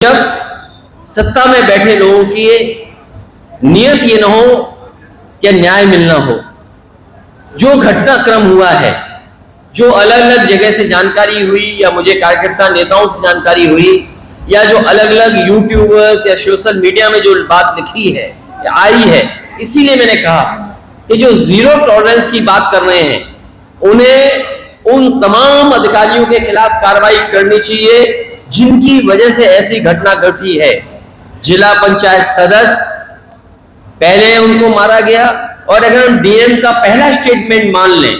जब सत्ता में बैठे लोगों की नियत ये ना हो कि न्याय मिलना हो, जो घटनाक्रम हुआ है, जो अलग अलग जगह से जानकारी हुई या मुझे कार्यकर्ता नेताओं से जानकारी हुई या जो अलग अलग यूट्यूबर्स या सोशल मीडिया में जो बात लिखी है या आई है, इसीलिए मैंने कहा कि जो जीरो टॉलरेंस की बात कर रहे हैं उन्हें उन तमाम अधिकारियों के खिलाफ कार्रवाई करनी चाहिए जिनकी वजह से ऐसी घटना घटी है। जिला पंचायत सदस्य पहले उनको मारा गया, और अगर हम डीएम का पहला स्टेटमेंट मान लें,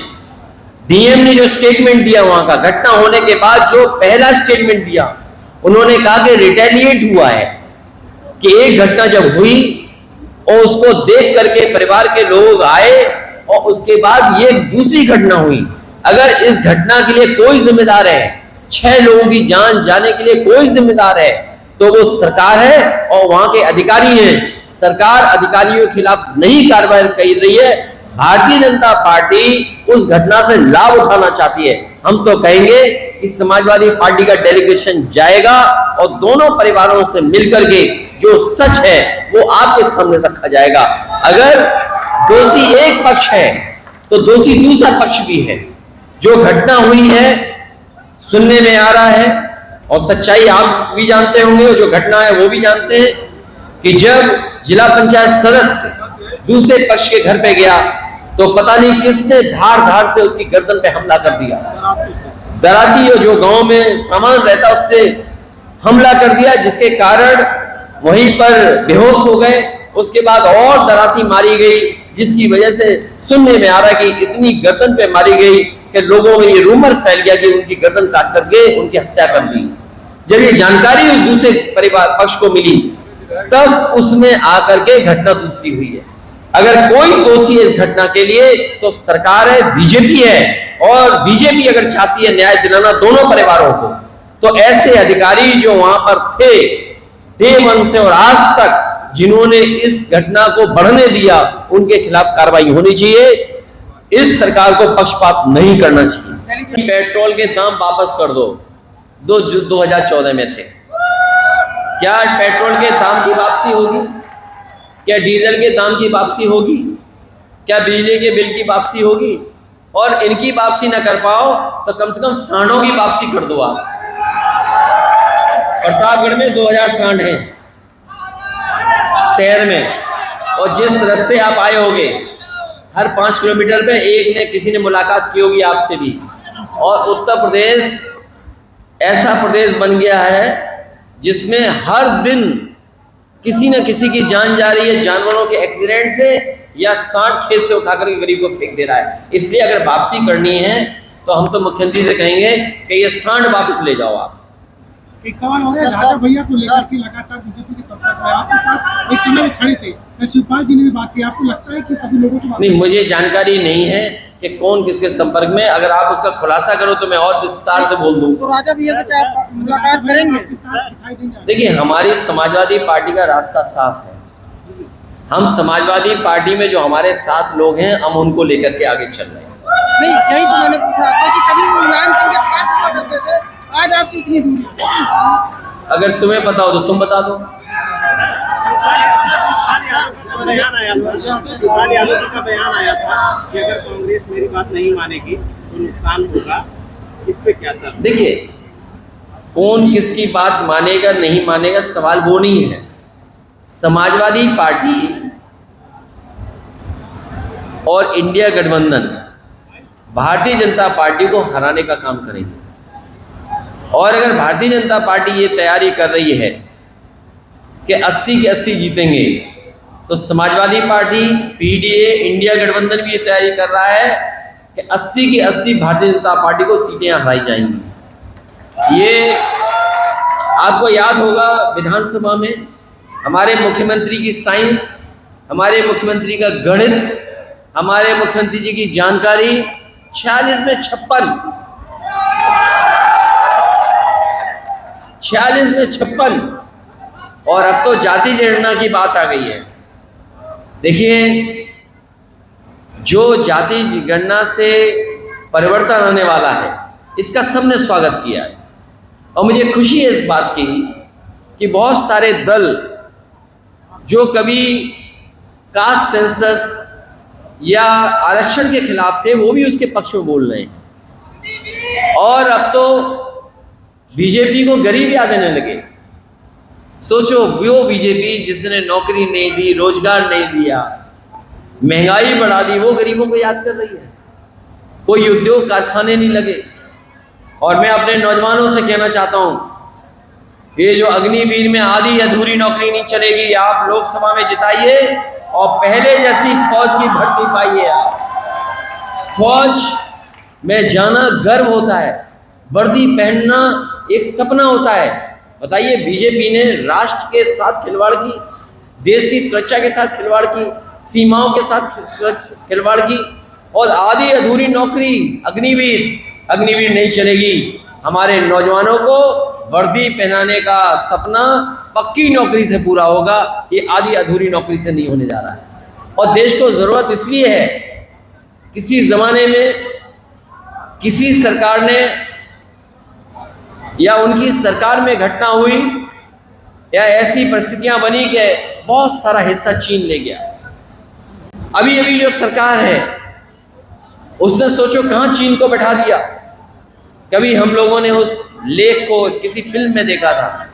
डीएम ने जो स्टेटमेंट दिया वहां का घटना होने के बाद जो पहला स्टेटमेंट दिया, उन्होंने कहा कि रिटेलिएट हुआ है, कि एक घटना जब हुई और उसको देख करके परिवार के लोग आए और उसके बाद ये दूसरी घटना हुई। अगर इस घटना के लिए कोई जिम्मेदार है, 6 लोगों की जान जाने के लिए कोई जिम्मेदार है, तो वो सरकार है और वहां के अधिकारी हैं। सरकार अधिकारियों के खिलाफ नहीं कार्रवाई कर रही है। भारतीय जनता पार्टी उस घटना से लाभ उठाना चाहती है। हम तो कहेंगे कि समाजवादी पार्टी का डेलीगेशन जाएगा और दोनों परिवारों से मिलकर के जो सच है वो आपके सामने रखा जाएगा। अगर दोषी एक पक्ष है तो दोषी दूसरा पक्ष भी है। जो घटना हुई है सुनने में आ रहा है, और सच्चाई आप भी जानते होंगे और जो घटना है वो भी जानते हैं, कि जब जिला पंचायत सदस्य दूसरे पक्ष के घर पे गया तो पता नहीं किसने धार धार से उसकी गर्दन पे हमला कर दिया। दराती जो गांव में सामान रहता उससे हमला कर दिया, जिसके कारण वहीं पर बेहोश हो गए। उसके बाद और दराती मारी गई, जिसकी वजह से सुनने में आ रहा है कि इतनी गर्दन पे मारी गई कि लोगों में ये रूमर फैल गया कि उनकी गर्दन काट करके उनकी हत्या कर दी। जब ये जानकारी उस दूसरे परिवार पक्ष को मिली तब उसमें आकर के घटना दूसरी हुई है। अगर कोई दोषी है इस घटना के लिए तो सरकार है, बीजेपी है, और बीजेपी अगर चाहती है न्याय दिलाना दोनों परिवारों को, तो ऐसे अधिकारी जो वहां पर थे डे वन से और आज तक जिन्होंने इस घटना को बढ़ने दिया, उनके खिलाफ कार्रवाई होनी चाहिए। इस सरकार को पक्षपात नहीं करना चाहिए। पेट्रोल के दाम वापस कर दो, 2014 में थे। क्या पेट्रोल के दाम की वापसी होगी? क्या डीजल के दाम की वापसी होगी? क्या बिजली के बिल की वापसी होगी? और इनकी वापसी ना कर पाओ तो कम से कम सांडों की वापसी कर दो। आप प्रतापगढ़ में 2000 सांड हैं शहर में, और जिस रास्ते आप आए होगे हर 5 किलोमीटर पे एक ने किसी ने मुलाकात की होगी आपसे भी। और उत्तर प्रदेश ऐसा प्रदेश बन गया है जिसमें हर दिन किसी न किसी की जान जा रही है, जानवरों के एक्सीडेंट से या सांड खेत से उठाकर के गरीब को फेंक दे रहा है। इसलिए अगर वापसी करनी है तो हम तो मुख्यमंत्री से कहेंगे कि ये सांड वापस ले जाओ। आप एक सवाल हो रहा है, राजा भैया को लेकर के लगातार बीजेपी के संपर्क में आपके पास एक समय में खड़े थे, शिवपाल जी ने भी बात की। आपको लगता है कि सभी लोगों को नहीं, मुझे जानकारी नहीं है कि कौन किसके संपर्क में। अगर आप उसका खुलासा करो तो मैं और विस्तार से बोल दूं। तो राजा भैया से मुलाकात करेंगे? देखिए, हमारी समाजवादी पार्टी का रास्ता साफ है। हम समाजवादी पार्टी में जो हमारे साथ लोग हैं हम उनको लेकर के आगे चल रहे हैं। नहीं, यही तो मैंने पूछा था कि कभी मुलायम सिंह के पास हुआ करते थे, आज आपकी इतनी दूरी। अगर तुम्हें पता हो तो तुम बता दो। शिवपाल यादव जी का बयान आया था कि अगर कांग्रेस मेरी बात नहीं मानेगी तो नुकसान होगा, इस पे क्या सर? देखिए, कौन किसकी बात मानेगा नहीं मानेगा सवाल वो नहीं है। समाजवादी पार्टी और इंडिया गठबंधन भारतीय जनता पार्टी को हराने का काम करेंगे। और अगर भारतीय जनता पार्टी ये तैयारी कर रही है कि 80 के 80 जीतेंगे, तो समाजवादी पार्टी, पीडीए, इंडिया गठबंधन भी ये तैयारी कर रहा है कि 80 की 80 भारतीय जनता पार्टी को सीटें हराई जाएंगी। ये आपको याद होगा विधानसभा में हमारे मुख्यमंत्री की साइंस, हमारे मुख्यमंत्री का गणित, हमारे मुख्यमंत्री जी की जानकारी 46 में 56, और अब तो जाति जनगणना की बात आ गई है। देखिए, जो जाति गणना से परिवर्तन आने वाला है इसका सबने स्वागत किया है, और मुझे खुशी है इस बात की कि बहुत सारे दल जो कभी कास्ट सेंसस या आरक्षण के खिलाफ थे वो भी उसके पक्ष में बोल रहे हैं। और अब तो बीजेपी को गरीब याद आने लगे। सोचो, वो बीजेपी जिसने नौकरी नहीं दी, रोजगार नहीं दिया, महंगाई बढ़ा दी, वो गरीबों को याद कर रही है। कोई उद्योग कारखाने नहीं लगे। और मैं अपने नौजवानों से कहना चाहता हूं, ये जो अग्निवीर में आधी अधूरी नौकरी नहीं चलेगी, आप लोकसभा में जिताइए और पहले जैसी फौज की भर्ती पाइए। आप फौज में जाना गर्व होता है, वर्दी पहनना एक सपना होता है। बताइए, बीजेपी ने राष्ट्र के साथ खिलवाड़ की, देश की सुरक्षा के साथ खिलवाड़ की, सीमाओं के साथ खिलवाड़ की, और आधी अधूरी नौकरी अग्निवीर नहीं चलेगी। हमारे नौजवानों को वर्दी पहनाने का सपना पक्की नौकरी से पूरा होगा, ये आधी अधूरी नौकरी से नहीं होने जा रहा है। और देश को जरूरत इसलिए है, किसी जमाने में किसी सरकार ने या उनकी सरकार में घटना हुई या ऐसी परिस्थितियां बनी कि बहुत सारा हिस्सा चीन ले गया। अभी अभी जो सरकार है उसने सोचो कहां चीन को बैठा दिया। कभी हम लोगों ने उस लेख को किसी फिल्म में देखा था,